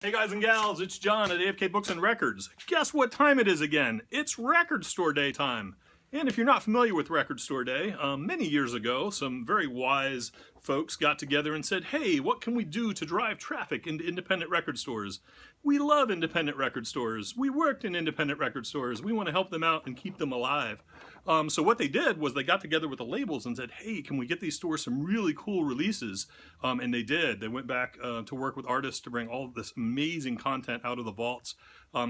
Hey guys and gals, it's John at AFK Books and Records. Guess what time it is again? It's Record Store Day time. And if you're not familiar with Record Store Day, many years ago, some very wise folks got together and said, hey, what can we do to drive traffic into independent record stores? We love independent record stores. We worked in independent record stores. We want to help them out and keep them alive. So what they did was they got together with the labels and said, hey, can we get these stores some really cool releases? And they did. They went back to work with artists to bring all of this amazing content out of the vaults.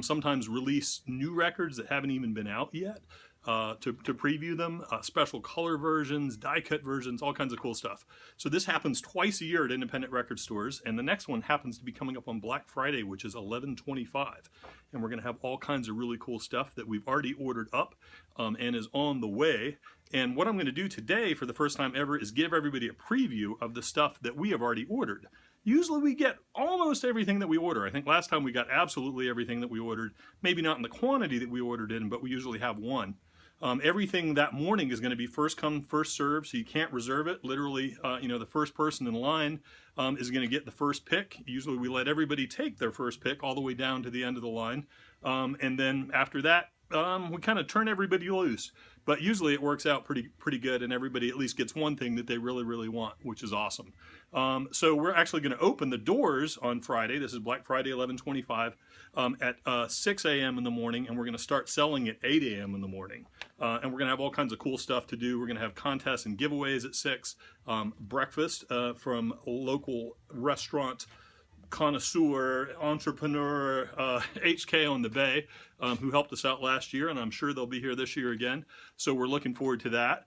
Sometimes release new records that haven't even been out yet. To preview them, special color versions, die-cut versions, all kinds of cool stuff. So this happens twice a year at independent record stores, and the next one happens to be coming up on Black Friday, which is 11/25. And we're going to have all kinds of really cool stuff that we've already ordered up and is on the way. And what I'm going to do today for the first time ever is give everybody a preview of the stuff that we have already ordered. Usually we get almost everything that we order. I think last time we got absolutely everything that we ordered, maybe not in the quantity that we ordered in, but we usually have one. Everything that morning is going to be first come, first serve, so you can't reserve it. Literally, the first person in line is going to get the first pick. Usually we let everybody take their first pick all the way down to the end of the line. And then after that, we kind of turn everybody loose. But usually it works out pretty good, and everybody at least gets one thing that they really, really want, which is awesome. So we're actually going to open the doors on Friday. This is Black Friday, 11/25, at 6 a.m. in the morning, and we're going to start selling at 8 a.m. in the morning. And we're going to have all kinds of cool stuff to do. We're going to have contests and giveaways at 6, breakfast from local restaurant connoisseur, entrepreneur, HK on the Bay, who helped us out last year, and I'm sure they'll be here this year again. So we're looking forward to that.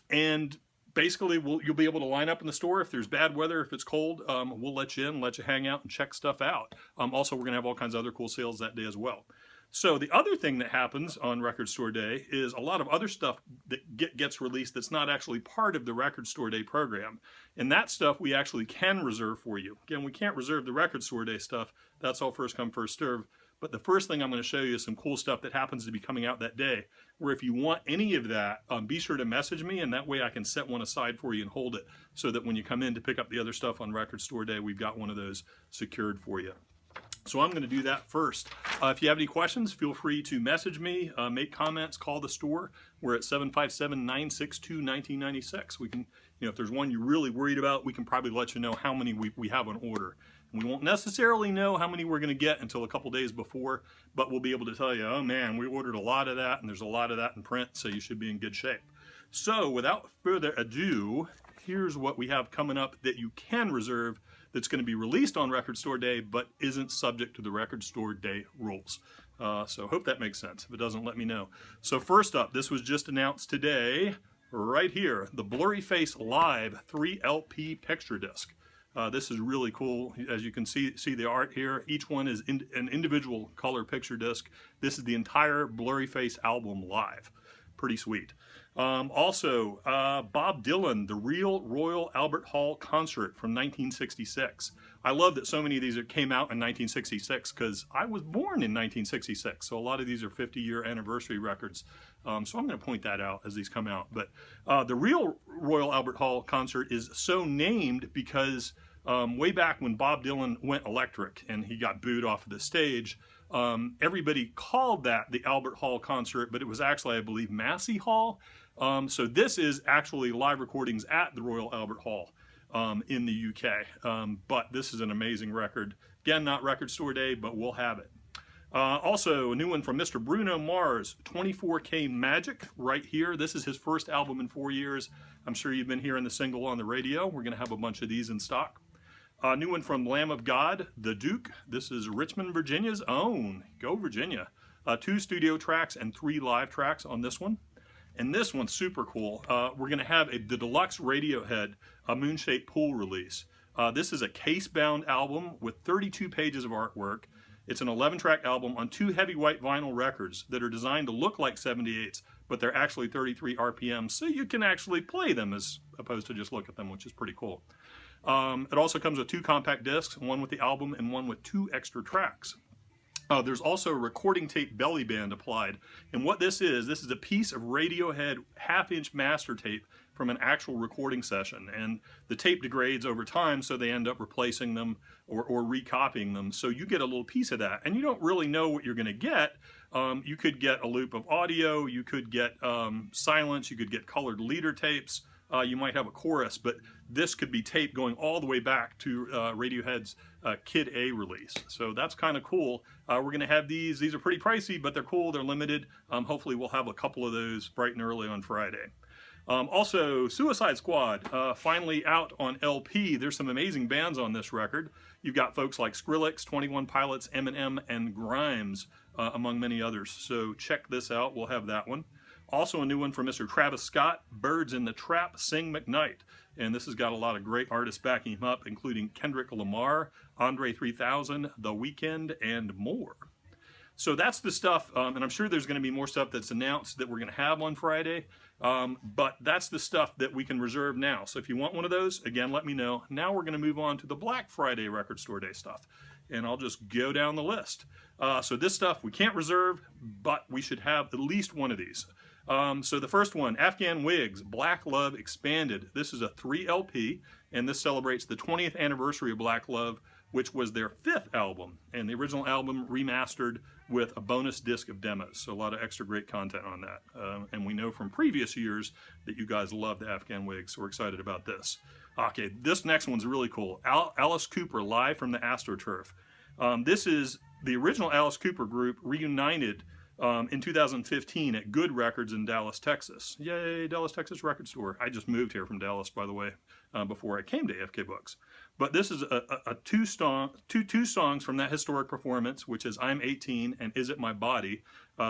And basically, you'll be able to line up in the store. If there's bad weather, if it's cold, we'll let you in, let you hang out and check stuff out. Also, we're going to have all kinds of other cool sales that day as well. So the other thing that happens on Record Store Day is a lot of other stuff that gets released that's not actually part of the Record Store Day program. And that stuff we actually can reserve for you. Again, we can't reserve the Record Store Day stuff. That's all first come, first serve. But the first thing I'm going to show you is some cool stuff that happens to be coming out that day, where if you want any of that, be sure to message me, and that way I can set one aside for you and hold it so that when you come in to pick up the other stuff on Record Store Day, we've got one of those secured for you. So I'm going to do that first. If you have any questions, feel free to message me, make comments, call the store. We're at 757-962-1996. We can, if there's one you're really worried about, we can probably let you know how many we have on order. And we won't necessarily know how many we're going to get until a couple days before, but we'll be able to tell you, oh man, we ordered a lot of that, and there's a lot of that in print, so you should be in good shape. So without further ado, here's what we have coming up that you can reserve that's going to be released on Record Store Day, but isn't subject to the Record Store Day rules. So hope that makes sense. If it doesn't, let me know. So first up, this was just announced today, right here, the Blurry Face Live 3 LP picture disc. This is really cool. As you can see the art here. Each one is an individual color picture disc. This is the entire Blurry Face album live. Pretty sweet. Also, Bob Dylan, the Real Royal Albert Hall concert from 1966. I love that so many of these came out in 1966 because I was born in 1966. So a lot of these are 50-year anniversary records. So I'm going to point that out as these come out. But the Real Royal Albert Hall concert is so named because way back when Bob Dylan went electric and he got booed off of the stage, everybody called that the Albert Hall concert, but it was actually, I believe, Massey Hall. So this is actually live recordings at the Royal Albert Hall in the UK. But this is an amazing record. Again, not Record Store Day, but we'll have it. Also, a new one from Mr. Bruno Mars, 24K Magic, right here. This is his first album in 4 years. I'm sure you've been hearing the single on the radio. We're going to have a bunch of these in stock. A new one from Lamb of God, The Duke. This is Richmond, Virginia's own. Go Virginia. 2 studio tracks and 3 live tracks on this one. And this one's super cool. We're going to have the deluxe Radiohead Moonshaped Pool release. This is a case-bound album with 32 pages of artwork. It's an 11-track album on 2 heavy white vinyl records that are designed to look like 78s, but they're actually 33 RPM, so you can actually play them as opposed to just look at them, which is pretty cool. It also comes with 2 compact discs, one with the album and one with 2 extra tracks. There's also a recording tape belly band applied. And what this is a piece of Radiohead half-inch master tape from an actual recording session. And the tape degrades over time, so they end up replacing them or recopying them. So you get a little piece of that, and you don't really know what you're going to get. You could get a loop of audio, you could get silence, you could get colored leader tapes, you might have a chorus, but this could be tape going all the way back to Radiohead's Kid A release. So that's kind of cool. We're going to have these. These are pretty pricey, but they're cool. They're limited. Hopefully we'll have a couple of those bright and early on Friday. Also, Suicide Squad, finally out on LP. There's some amazing bands on this record. You've got folks like Skrillex, 21 Pilots, Eminem, and Grimes, among many others. So check this out. We'll have that one. Also a new one from Mr. Travis Scott, Birds in the Trap, Sing McKnight. And this has got a lot of great artists backing him up, including Kendrick Lamar, Andre 3000, The Weeknd, and more. So that's the stuff, and I'm sure there's going to be more stuff that's announced that we're going to have on Friday, but that's the stuff that we can reserve now. So if you want one of those, again, let me know. Now we're going to move on to the Black Friday Record Store Day stuff, and I'll just go down the list. So this stuff we can't reserve, but we should have at least one of these. So the first one, Afghan Wigs, Black Love Expanded. This is a 3 LP, and this celebrates the 20th anniversary of Black Love, which was their 5th album, and the original album remastered with a bonus disc of demos. So a lot of extra great content on that. And we know from previous years that you guys loved Afghan Wigs, so we're excited about this. Okay, this next one's really cool. Alice Cooper, live from the AstroTurf. This is the original Alice Cooper group reunited in 2015 at Good Records in Dallas, Texas. Yay, Dallas, Texas Record Store. I just moved here from Dallas, by the way, before I came to AFK Books. But this is two songs from that historic performance, which is I'm 18 and Is It My Body.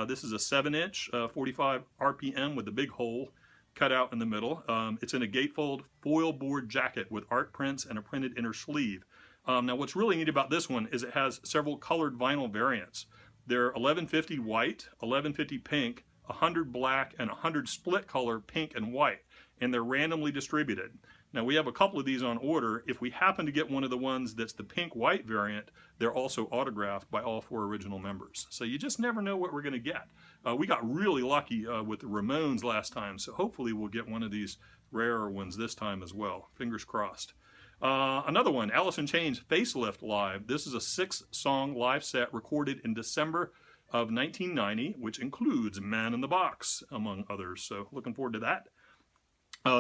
This is a 7-inch, 45 RPM with a big hole cut out in the middle. It's in a gatefold foil board jacket with art prints and a printed inner sleeve. Now what's really neat about this one is it has several colored vinyl variants. They're 1150 white, 1150 pink, 100 black, and 100 split color pink and white, and they're randomly distributed. Now we have a couple of these on order. If we happen to get one of the ones that's the pink-white variant, they're also autographed by all 4 original members. So you just never know what we're going to get. We got really lucky with the Ramones last time, so hopefully we'll get one of these rarer ones this time as well. Fingers crossed. Another one, Alice in Chains Facelift Live. This is a 6-song live set recorded in December of 1990, which includes Man in the Box, among others. So looking forward to that.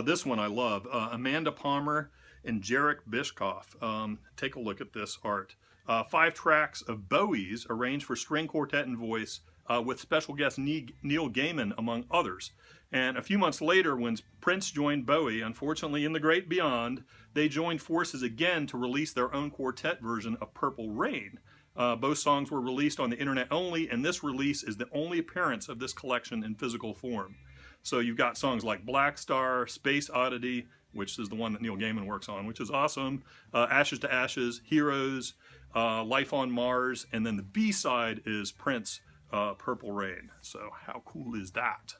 This one I love. Amanda Palmer and Jarek Bishkoff. Take a look at this art. 5 tracks of Bowie's arranged for string quartet and voice with special guest Neil Gaiman, among others. And a few months later, when Prince joined Bowie, unfortunately in the great beyond, they joined forces again to release their own quartet version of Purple Rain. Both songs were released on the internet only, and this release is the only appearance of this collection in physical form. So you've got songs like Black Star, Space Oddity, which is the one that Neil Gaiman works on, which is awesome, Ashes to Ashes, Heroes, Life on Mars, and then the B-side is Prince, Purple Rain. So how cool is that?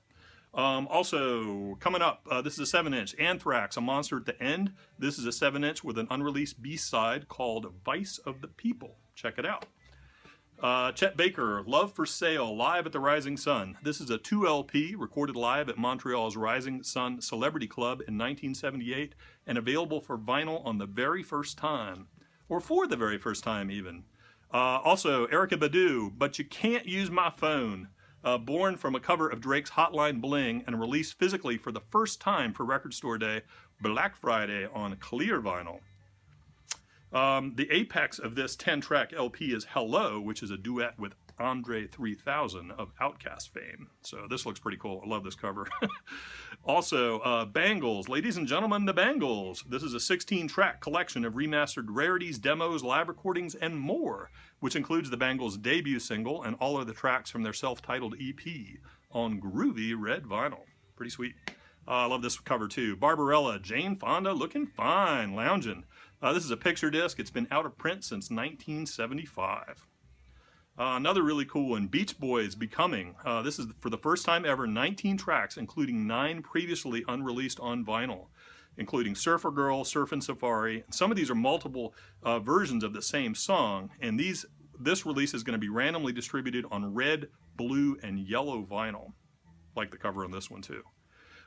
Also, coming up, this is a 7-inch, Anthrax, A Monster at the End. This is a 7-inch with an unreleased B-side called Vice of the People. Check it out. Chet Baker, Love for Sale, live at the Rising Sun. This is a 2 LP recorded live at Montreal's Rising Sun Celebrity Club in 1978 and available for vinyl on the very first time, or for the very first time even. Also, Erykah Badu, But You Can't Use My Phone. Born from a cover of Drake's Hotline Bling and released physically for the first time for Record Store Day, Black Friday on clear vinyl. The apex of this 10-track LP is Hello, which is a duet with Andre 3000 of Outkast fame. So this looks pretty cool. I love this cover. Also, Bangles. Ladies and gentlemen, the Bangles. This is a 16-track collection of remastered rarities, demos, live recordings, and more, which includes the Bangles' debut single and all of the tracks from their self-titled EP on groovy red vinyl. Pretty sweet. I love this cover too. Barbarella, Jane Fonda looking fine, lounging. This is a picture disc. It's been out of print since 1975. Another really cool one, Beach Boys, Becoming. This is, for the first time ever, 19 tracks, including 9 previously unreleased on vinyl, including Surfer Girl, Surfin' Safari. Some of these are multiple versions of the same song, and this release is going to be randomly distributed on red, blue, and yellow vinyl, like the cover on this one too.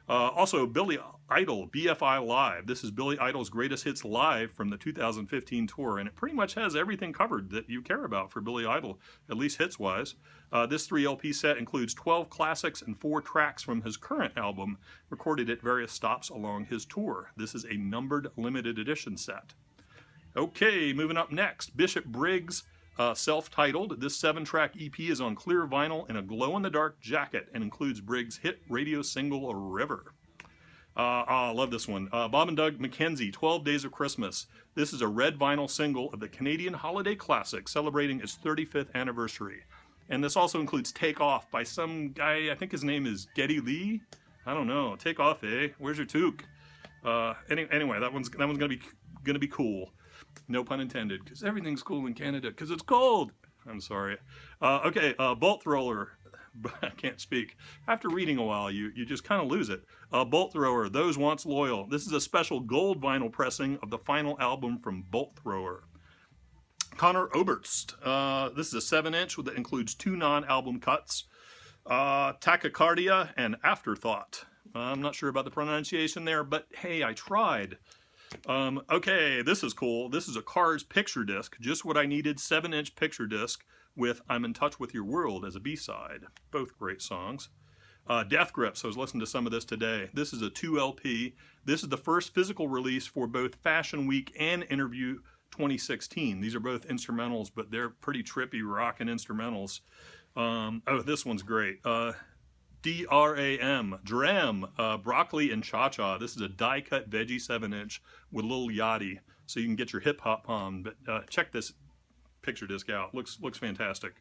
Also, Billy Idol, BFI Live. This is Billy Idol's Greatest Hits Live from the 2015 tour, and it pretty much has everything covered that you care about for Billy Idol, at least hits-wise. This 3 LP set includes 12 classics and 4 tracks from his current album, recorded at various stops along his tour. This is a numbered limited edition set. Okay, moving up next, Bishop Briggs, self-titled. This 7-track EP is on clear vinyl in a glow-in-the-dark jacket and includes Briggs' hit radio single, River. I love this one. Bob and Doug McKenzie, 12 Days of Christmas. This is a red vinyl single of the Canadian holiday classic celebrating its 35th anniversary. And this also includes Take Off by some guy, I think his name is Geddy Lee. I don't know. Take Off, eh? Where's your toque? Anyway, that one's gonna be cool. No pun intended, because everything's cool in Canada, because it's cold. I'm sorry. Okay, Bolt Thrower. I can't speak. After reading a while, you just kind of lose it. Bolt Thrower, Those Once Loyal. This is a special gold vinyl pressing of the final album from Bolt Thrower. Connor Oberst. This is a 7-inch that includes 2 non-album cuts. Tachycardia and Afterthought. I'm not sure about the pronunciation there, but hey, I tried. Okay, this is cool. This is a Cars picture disc, just what I needed, 7-inch picture disc with I'm in Touch with Your World as a B-side. Both great songs. Death Grips, I was listening to some of this today. This is a 2 LP. This is the first physical release for both Fashion Week and Interview 2016. These are both instrumentals, but they're pretty trippy rockin' instrumentals. Oh, this one's great. DRAM, Broccoli and Cha-Cha. This is a die-cut veggie 7-inch with Lil Yachty, so you can get your hip-hop on. But check this picture disc out. Looks fantastic.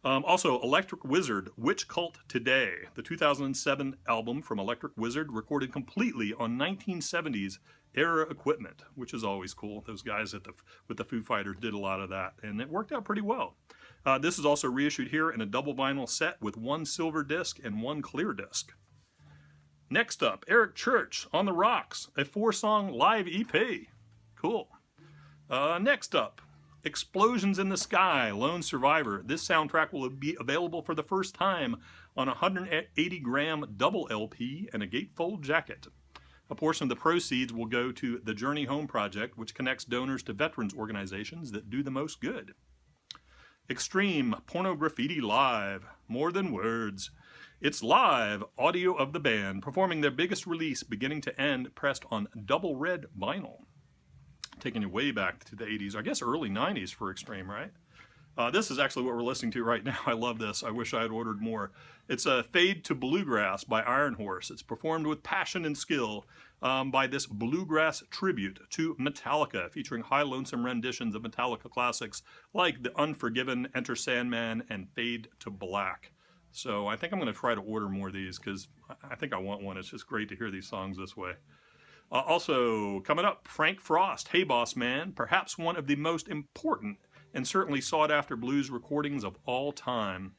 Also, Electric Wizard, Witch Cult Today, the 2007 album from Electric Wizard, recorded completely on 1970s era equipment, which is always cool. Those guys with the Foo Fighters did a lot of that, and it worked out pretty well. This is also reissued here in a double vinyl set with 1 silver disc and 1 clear disc. Next up, Eric Church, On the Rocks, a 4-song live EP. Cool. Next up, Explosions in the Sky, Lone Survivor. This soundtrack will be available for the first time on a 180-gram double LP and a gatefold jacket. A portion of the proceeds will go to the Journey Home Project, which connects donors to veterans organizations that do the most good. Extreme Porno Graffiti Live, More Than Words. It's live audio of the band performing their biggest release, beginning to end, pressed on double red vinyl. Taking you way back to the 80s, I guess early 90s for Extreme, right? This is actually what we're listening to right now. I love this. I wish I had ordered more. It's a Fade to Bluegrass by Iron Horse. It's performed with passion and skill by this bluegrass tribute to Metallica, featuring high lonesome renditions of Metallica classics like The Unforgiven, Enter Sandman, and Fade to Black. So I think I'm going to try to order more of these because I think I want one. It's just great to hear these songs this way. Also, coming up, Frank Frost, Hey Boss Man, perhaps one of the most important and certainly sought-after blues recordings of all time.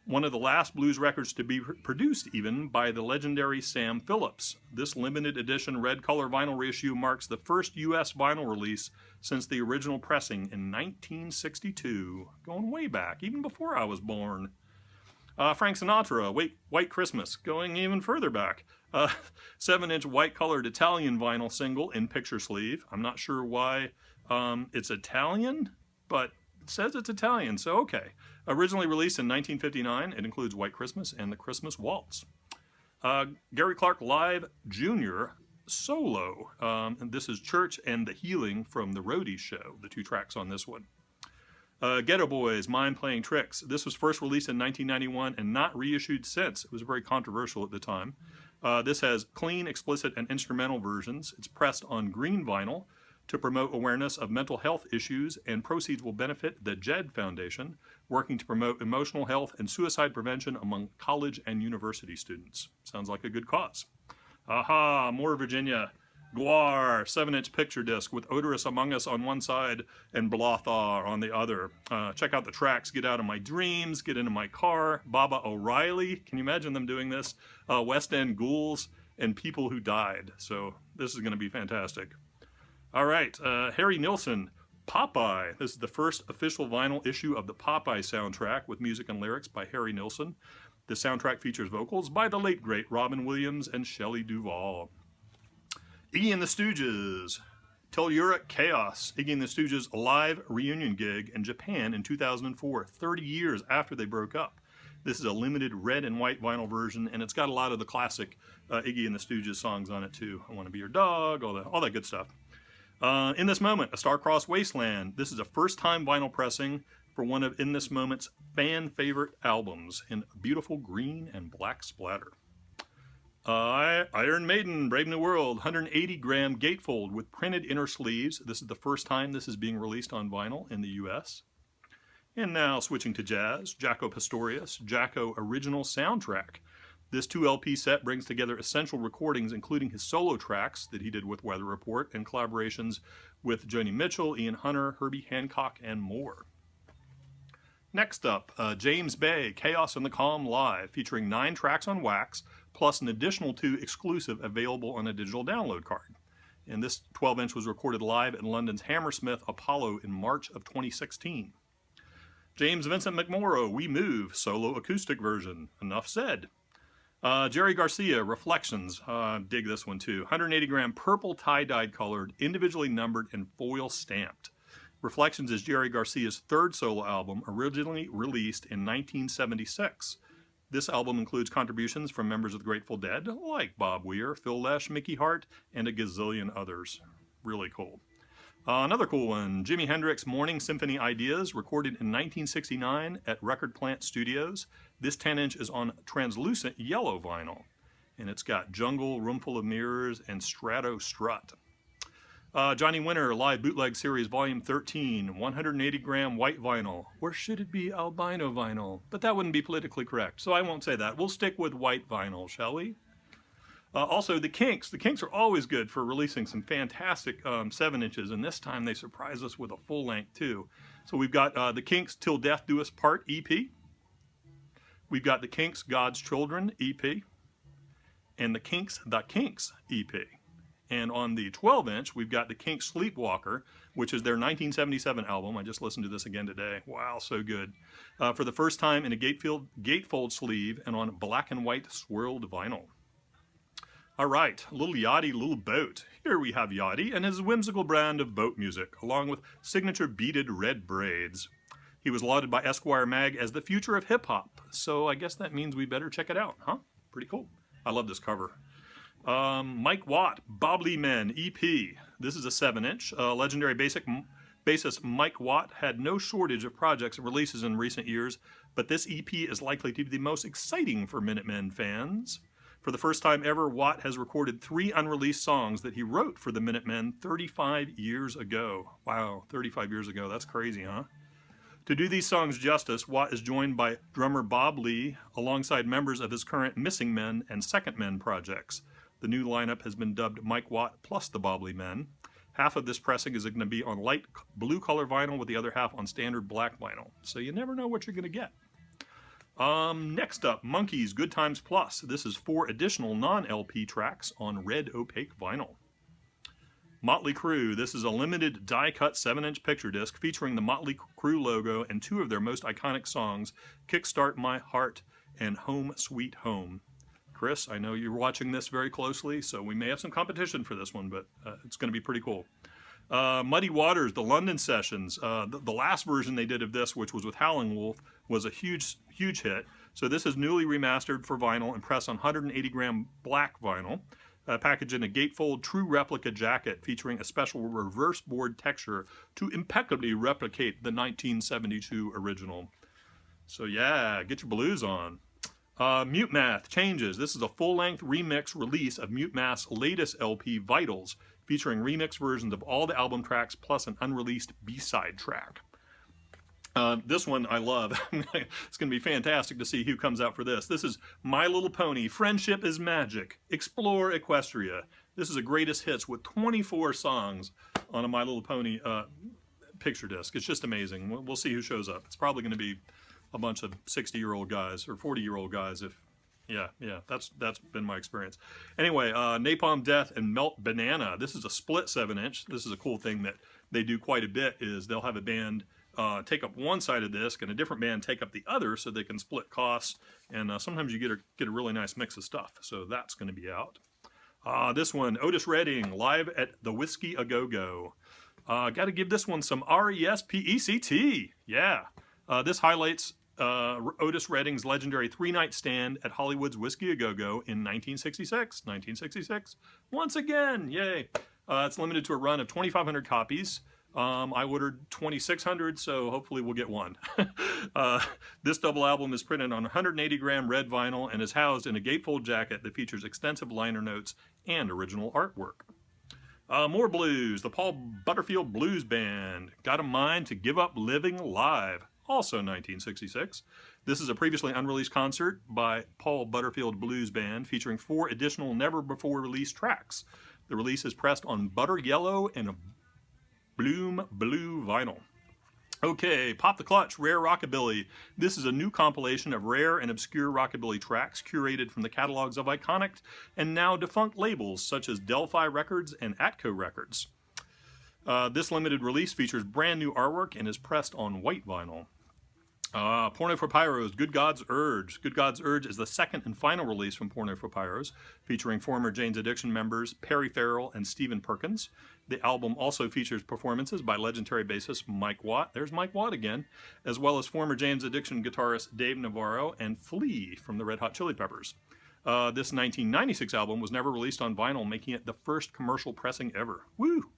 One of the last blues records to be produced even by the legendary Sam Phillips. This limited edition red color vinyl reissue marks the first U.S. vinyl release since the original pressing in 1962. Going way back, even before I was born. Frank Sinatra, White Christmas, going even further back. 7-inch white-colored Italian vinyl single in picture sleeve. I'm not sure why it's Italian, but it says it's Italian, so okay. Originally released in 1959, it includes White Christmas and the Christmas Waltz. Gary Clark Live Jr. Solo. And this is Church and the Healing from the Roadies Show, the 2 tracks on this one. Ghetto Boys, Mind Playing Tricks. This was first released in 1991 and not reissued since. It was very controversial at the time. This has clean, explicit, and instrumental versions. It's pressed on green vinyl to promote awareness of mental health issues, and proceeds will benefit the JED Foundation, working to promote emotional health and suicide prevention among college and university students. Sounds like a good cause. Aha, more Virginia. Guar, 7-inch picture disc with Odorous Among Us on one side and Blothar on the other. Check out the tracks, Get Out of My Dreams, Get Into My Car, Baba O'Reilly, can you imagine them doing this? West End Ghouls, and People Who Died. So this is going to be fantastic. All right, Harry Nilsson, Popeye. This is the first official vinyl issue of the Popeye soundtrack with music and lyrics by Harry Nilsson. The soundtrack features vocals by the late great Robin Williams and Shelley Duvall. Iggy and the Stooges. Telluric Chaos. Iggy and the Stooges' live reunion gig in Japan in 2004, 30 years after they broke up. This is a limited red and white vinyl version, and it's got a lot of the classic Iggy and the Stooges songs on it too. I Want to Be Your Dog, all that good stuff. In This Moment, A Star-Crossed Wasteland. This is a first-time vinyl pressing for one of In This Moment's fan favorite albums in beautiful green and black splatter. Iron Maiden, Brave New World, 180-gram gatefold with printed inner sleeves. This is the first time this is being released on vinyl in the U.S. And now switching to jazz, Jaco Pastorius, Jaco Original Soundtrack. This 2 LP set brings together essential recordings, including his solo tracks that he did with Weather Report and collaborations with Joni Mitchell, Ian Hunter, Herbie Hancock, and more. Next up, James Bay, Chaos and the Calm Live, featuring 9 tracks on wax, plus an additional 2 exclusive available on a digital download card. And this 12-inch was recorded live at London's Hammersmith Apollo in March of 2016. James Vincent McMorrow, We Move, solo acoustic version. Enough said. Jerry Garcia, Reflections. Dig this one too. 180-gram purple tie-dyed colored, individually numbered and foil stamped. Reflections is Jerry Garcia's 3rd solo album, originally released in 1976. This album includes contributions from members of the Grateful Dead, like Bob Weir, Phil Lesh, Mickey Hart, and a gazillion others. Really cool. Another cool one, Jimi Hendrix Morning Symphony Ideas, recorded in 1969 at Record Plant Studios. This 10-inch is on translucent yellow vinyl, and it's got Jungle, Roomful of Mirrors, and Strato Strut. Johnny Winter Live Bootleg Series Volume 13, 180-gram white vinyl. Or should it be albino vinyl? But that wouldn't be politically correct, so I won't say that. We'll stick with white vinyl, shall we? Also, the Kinks. The Kinks are always good for releasing some fantastic 7-inches, and this time they surprised us with a full length too. So we've got the Kinks Till Death Do Us Part EP. We've got the Kinks God's Children EP. And the Kinks EP. And on the 12-inch, we've got the Kinks Sleepwalker, which is their 1977 album. I just listened to this again today. Wow, so good. For the first time in a gatefold sleeve and on black and white swirled vinyl. All right, Little Yachty, Little Boat. Here we have Yachty and his whimsical brand of boat music, along with signature beaded red braids. He was lauded by Esquire Mag as the future of hip-hop, so I guess that means we better check it out, huh? Pretty cool. I love this cover. Mike Watt, Bobbly Men EP. This is a 7-inch. Legendary bassist Mike Watt had no shortage of projects and releases in recent years, but this EP is likely to be the most exciting for Minutemen fans. For the first time ever, Watt has recorded 3 unreleased songs that he wrote for the Minutemen 35 years ago. Wow, 35 years ago. That's crazy, huh? To do these songs justice, Watt is joined by drummer Bob Lee alongside members of his current Missing Men and Second Men projects. The new lineup has been dubbed Mike Watt plus the Bobbly Men. Half of this pressing is going to be on light blue color vinyl with the other half on standard black vinyl. So you never know what you're going to get. Next up, Monkees Good Times Plus. This is 4 additional non-LP tracks on red opaque vinyl. Motley Crue. This is a limited die-cut 7-inch picture disc featuring the Motley Crue logo and 2 of their most iconic songs, Kickstart My Heart and Home Sweet Home. Chris, I know you're watching this very closely, so we may have some competition for this one, but it's going to be pretty cool. Muddy Waters, the London Sessions. The last version they did of this, which was with Howling Wolf, was a huge hit. So this is newly remastered for vinyl and pressed on 180-gram black vinyl, packaged in a gatefold true replica jacket featuring a special reverse board texture to impeccably replicate the 1972 original. So yeah, get your blues on. Mute Math Changes. This is a full-length remix release of Mute Math's latest LP, Vitals, featuring remix versions of all the album tracks plus an unreleased B-side track. This one I love. It's going to be fantastic to see who comes out for this. This is My Little Pony, Friendship is Magic, Explore Equestria. This is a greatest hits with 24 songs on a My Little Pony picture disc. It's just amazing. We'll see who shows up. It's probably going to be a bunch of 60-year-old guys or 40-year-old guys. That's been my experience. Anyway, Napalm Death and Melt Banana. This is a split 7-inch. This is a cool thing that they do quite a bit is they'll have a band take up one side of the disc and a different band take up the other so they can split costs. And sometimes you get a really nice mix of stuff. So that's going to be out. This one, Otis Redding, live at the Whiskey A Go-Go. Got to give this one some R-E-S-P-E-C-T. Yeah. This highlights Otis Redding's legendary three-night stand at Hollywood's Whiskey A Go-Go in 1966. 1966. Once again, yay. It's limited to a run of 2,500 copies. I ordered 2,600, so hopefully we'll get one. This double album is printed on 180-gram red vinyl and is housed in a gatefold jacket that features extensive liner notes and original artwork. More blues. The Paul Butterfield Blues Band. Got a Mind to Give Up Living Live. Also 1966. This is a previously unreleased concert by Paul Butterfield Blues Band featuring 4 additional never-before-released tracks. The release is pressed on butter yellow and a bloom blue vinyl. Okay, Pop the Clutch, Rare Rockabilly. This is a new compilation of rare and obscure rockabilly tracks curated from the catalogs of iconic and now defunct labels such as Delphi Records and Atco Records. This limited release features brand new artwork and is pressed on white vinyl. Porno for Pyros, Good God's Urge. Good God's Urge is the second and final release from Porno for Pyros, featuring former Jane's Addiction members Perry Farrell and Stephen Perkins. The album also features performances by legendary bassist Mike Watt, there's Mike Watt again, as well as former Jane's Addiction guitarist Dave Navarro and Flea from the Red Hot Chili Peppers. This 1996 album was never released on vinyl, making it the first commercial pressing ever. Woo!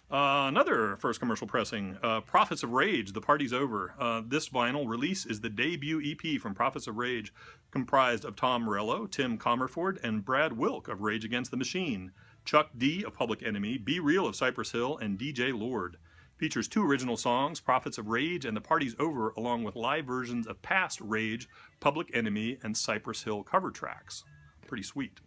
Another first commercial pressing, Prophets of Rage, The Party's Over. This vinyl release is the debut EP from Prophets of Rage, comprised of Tom Morello, Tim Comerford, and Brad Wilk of Rage Against the Machine, Chuck D of Public Enemy, Be Real of Cypress Hill, and DJ Lord. Features 2 original songs, Prophets of Rage and The Party's Over, along with live versions of past Rage, Public Enemy, and Cypress Hill cover tracks. Pretty sweet.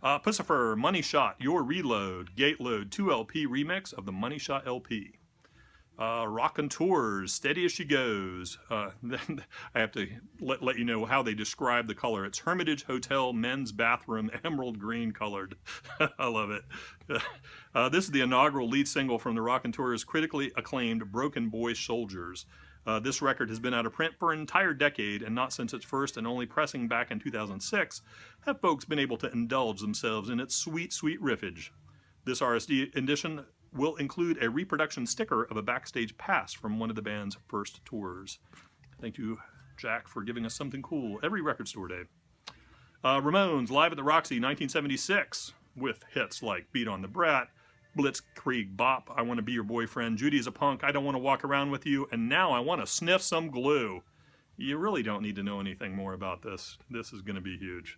Pussifer, Money Shot, Your Reload, Gate Load 2LP remix of the Money Shot LP. Rockin' Tours, Steady As She Goes. I have to let you know how they describe the color. It's Hermitage Hotel Men's Bathroom Emerald Green colored. I love it. This is the inaugural lead single from the Rockin' Tours' critically acclaimed Broken Boy Soldiers. This record has been out of print for an entire decade, and not since its first and only pressing back in 2006 have folks been able to indulge themselves in its sweet, sweet riffage. This RSD edition will include a reproduction sticker of a backstage pass from one of the band's first tours. Thank you, Jack, for giving us something cool every record store day. Ramones, live at the Roxy 1976, with hits like Beat on the Brat, Blitzkrieg Bop, I Want to Be Your Boyfriend, Judy is a Punk, I Don't Want to Walk Around With You, and Now I Want to Sniff Some Glue. You really don't need to know anything more about this. This is going to be huge.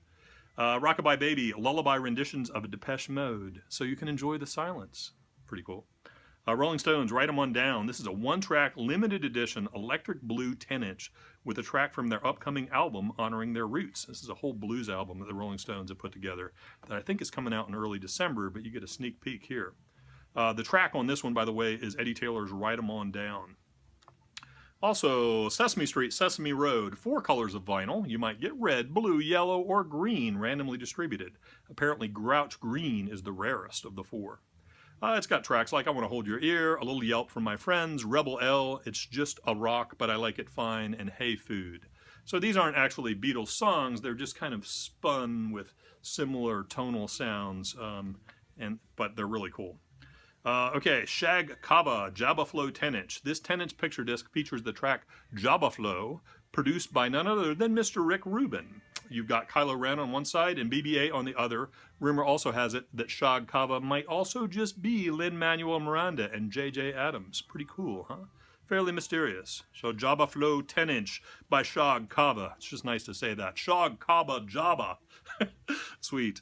ROCKABYE BABY, lullaby renditions of a Depeche Mode, so you can enjoy the silence. Pretty cool. Rolling Stones, Write 'Em On Down. This is a 1-track limited edition electric blue 10-inch with a track from their upcoming album honoring their roots. This is a whole blues album that the Rolling Stones have put together that I think is coming out in early December, but you get a sneak peek here. The track on this one, by the way, is Eddie Taylor's Write 'Em On Down. Also, Sesame Street, Sesame Road, 4 colors of vinyl. You might get red, blue, yellow, or green randomly distributed. Apparently, Grouch Green is the rarest of the 4. It's got tracks like I Want to Hold Your Ear, A Little Yelp from My Friends, Rebel L, It's Just a Rock, But I Like It Fine, and Hey Food. So these aren't actually Beatles songs, they're just kind of spun with similar tonal sounds, but they're really cool. Okay, Shag Kava, Jabba Flow 10-inch. This 10-inch picture disc features the track Jabba Flow, produced by none other than Mr. Rick Rubin. You've got Kylo Ren on one side and BB-8 on the other. Rumor also has it that Shag Kava might also just be Lin-Manuel Miranda and J.J. Adams. Pretty cool, huh? Fairly mysterious. So Jabba Flow 10-inch by Shag Kava. It's just nice to say that. Shag Kava Jabba. Sweet.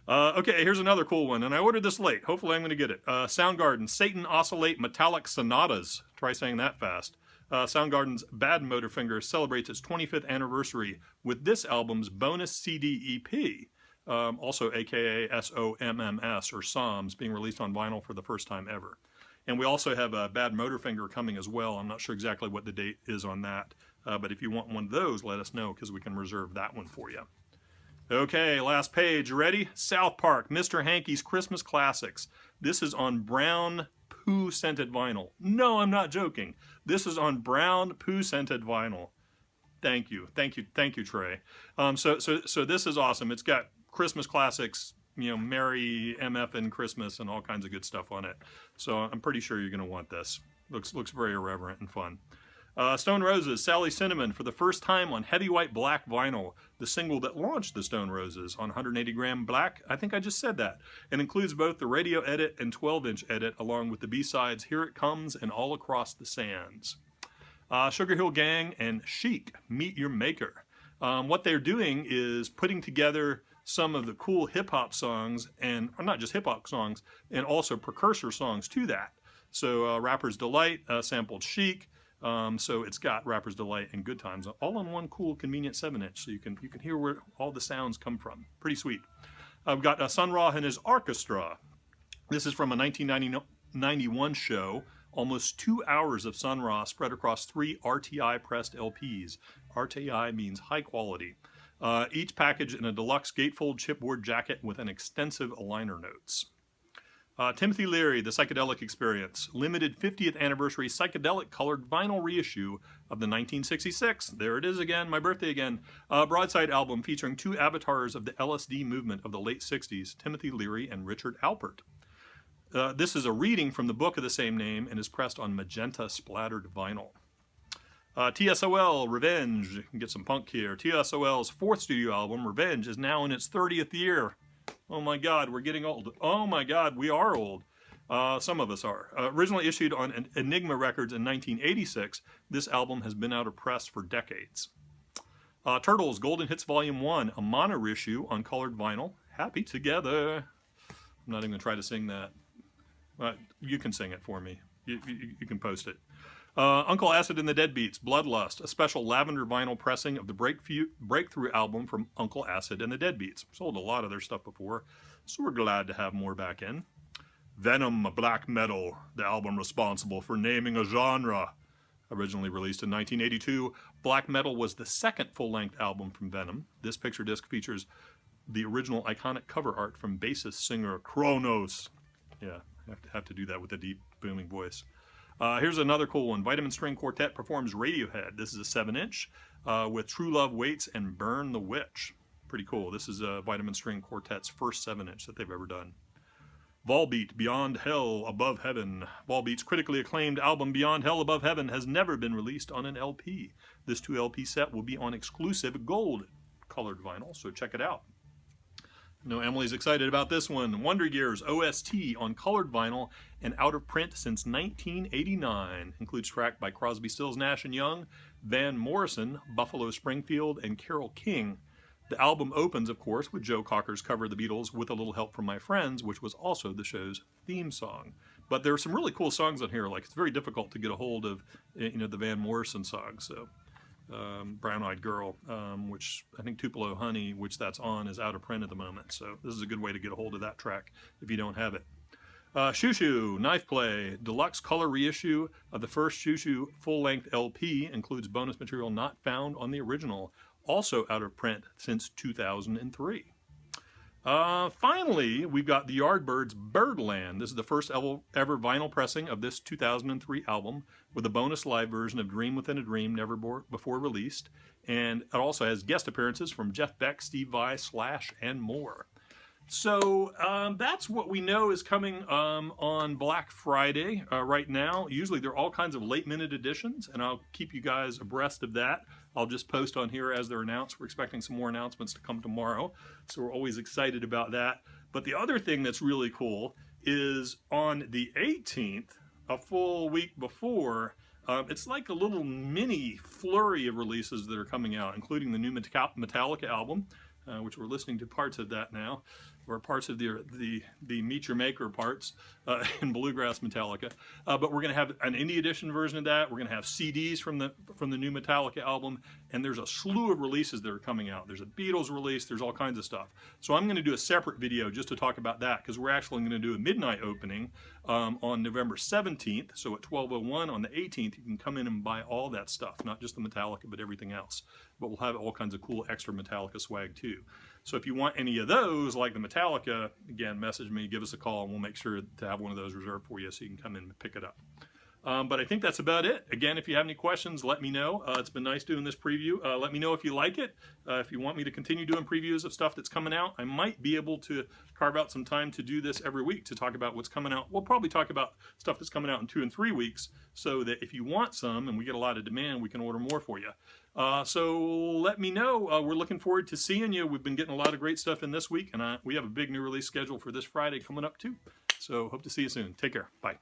Okay, here's another cool one, and I ordered this late. Hopefully I'm going to get it. Soundgarden, Satan Oscillate Metallic Sonatas. Try saying that fast. Soundgarden's Bad Motorfinger celebrates its 25th anniversary with this album's bonus CD EP, also aka SOMMS, or SOMS, being released on vinyl for the first time ever. And we also have a Bad Motorfinger coming as well. I'm not sure exactly what the date is on that, but if you want one of those, let us know, because we can reserve that one for you. Okay, last page. You ready? South Park, Mr. Hankey's Christmas Classics. This is on brown poo-scented vinyl. No, I'm not joking. This is on brown poo-scented vinyl. Thank you, thank you, thank you, Trey. So this is awesome. It's got Christmas classics, you know, Merry MF and Christmas and all kinds of good stuff on it. So I'm pretty sure you're going to want this. Looks very irreverent and fun. Stone Roses, Sally Cinnamon, for the first time on heavy white black vinyl, the single that launched the Stone Roses on 180 gram black. I think I just said that. It includes both the radio edit and 12-inch edit, along with the B-sides Here It Comes and All Across the Sands. Sugar Hill Gang and Chic, Meet Your Maker. What they're doing is putting together some of the cool hip-hop songs, and or not just hip-hop songs, and also precursor songs to that. So Rapper's Delight sampled Chic. So it's got Rapper's Delight and Good Times all on one cool convenient 7-inch, so you can hear where all the sounds come from. Pretty sweet. I've got Sun Ra and his orchestra. This is from a 1991 show. Almost 2 hours of Sun Ra spread across 3 RTI pressed LPs. RTI means high quality. Each package in a deluxe gatefold chipboard jacket with an extensive liner notes. Timothy Leary, The Psychedelic Experience, limited 50th anniversary psychedelic colored vinyl reissue of the 1966, there it is again, my birthday again, broadside album featuring 2 avatars of the LSD movement of the late 60s, Timothy Leary and Richard Alpert. This is a reading from the book of the same name and is pressed on magenta splattered vinyl. TSOL, Revenge, you can get some punk here. TSOL's 4th studio album, Revenge, is now in its 30th year. Oh my God, we're getting old. Oh my God, we are old. Some of us are. Originally issued on Enigma Records in 1986, this album has been out of press for decades. Turtles, Golden Hits Volume 1, a mono reissue on colored vinyl. Happy Together. I'm not even going to try to sing that. You can sing it for me. You can post it. Uncle Acid and the Deadbeats, Bloodlust, a special lavender vinyl pressing of the Breakthrough album from Uncle Acid and the Deadbeats. Sold a lot of their stuff before, so we're glad to have more back in. Venom, Black Metal, the album responsible for naming a genre. Originally released in 1982, Black Metal was the 2nd full-length album from Venom. This picture disc features the original iconic cover art from bassist singer Kronos. Yeah, have to do that with a deep booming voice. Here's another cool one. Vitamin String Quartet performs Radiohead. This is a 7-inch with True Love Waits and Burn the Witch. Pretty cool. This is Vitamin String Quartet's first 7-inch that they've ever done. Volbeat, Beyond Hell, Above Heaven. Volbeat's critically acclaimed album Beyond Hell, Above Heaven has never been released on an LP. This 2-LP set will be on exclusive gold colored vinyl, so check it out. I know Emily's excited about this one. Wonder Years OST on colored vinyl and out of print since 1989. Includes track by Crosby, Stills, Nash & Young, Van Morrison, Buffalo Springfield, and Carole King. The album opens, of course, with Joe Cocker's cover of the Beatles' With a Little Help from My Friends, which was also the show's theme song. But there are some really cool songs on here. Like, it's very difficult to get a hold of, you know, the Van Morrison songs. So, Brown Eyed Girl, which I think Tupelo Honey, which that's on, is out of print at the moment. So this is a good way to get a hold of that track if you don't have it. Shoo Shoo, Knife Play, deluxe color reissue of the first Shoo Shoo full-length LP, includes bonus material not found on the original, also out of print since 2003. Finally, we've got the Yardbirds' Birdland. This is the first ever vinyl pressing of this 2003 album, with a bonus live version of Dream Within a Dream, never before released. And it also has guest appearances from Jeff Beck, Steve Vai, Slash, and more. So that's what we know is coming on Black Friday right now. Usually there are all kinds of late-minute editions, and I'll keep you guys abreast of that. I'll just post on here as they're announced. We're expecting some more announcements to come tomorrow, so we're always excited about that. But the other thing that's really cool is on the 18th, a full week before, it's like a little mini flurry of releases that are coming out, including the new Metallica album, which we're listening to parts of that now, or parts of the Meet Your Maker parts in Bluegrass Metallica. But we're going to have an indie edition version of that. We're going to have CDs from the new Metallica album, and there's a slew of releases that are coming out. There's a Beatles release. There's all kinds of stuff. So I'm going to do a separate video just to talk about that, because we're actually going to do a midnight opening on November 17th. So at 12:01 on the 18th, you can come in and buy all that stuff, not just the Metallica, but everything else. But we'll have all kinds of cool extra Metallica swag too. So if you want any of those, like the Metallica, again, message me, give us a call, and we'll make sure to have one of those reserved for you so you can come in and pick it up. But I think that's about it. Again, if you have any questions, let me know. It's been nice doing this preview. Let me know if you like it. If you want me to continue doing previews of stuff that's coming out, I might be able to carve out some time to do this every week to talk about what's coming out. We'll probably talk about stuff that's coming out in 2 and 3 weeks, so that if you want some and we get a lot of demand, we can order more for you. So let me know. We're looking forward to seeing you. We've been getting a lot of great stuff in this week, and we have a big new release schedule for this Friday coming up too. So hope to see you soon. Take care. Bye.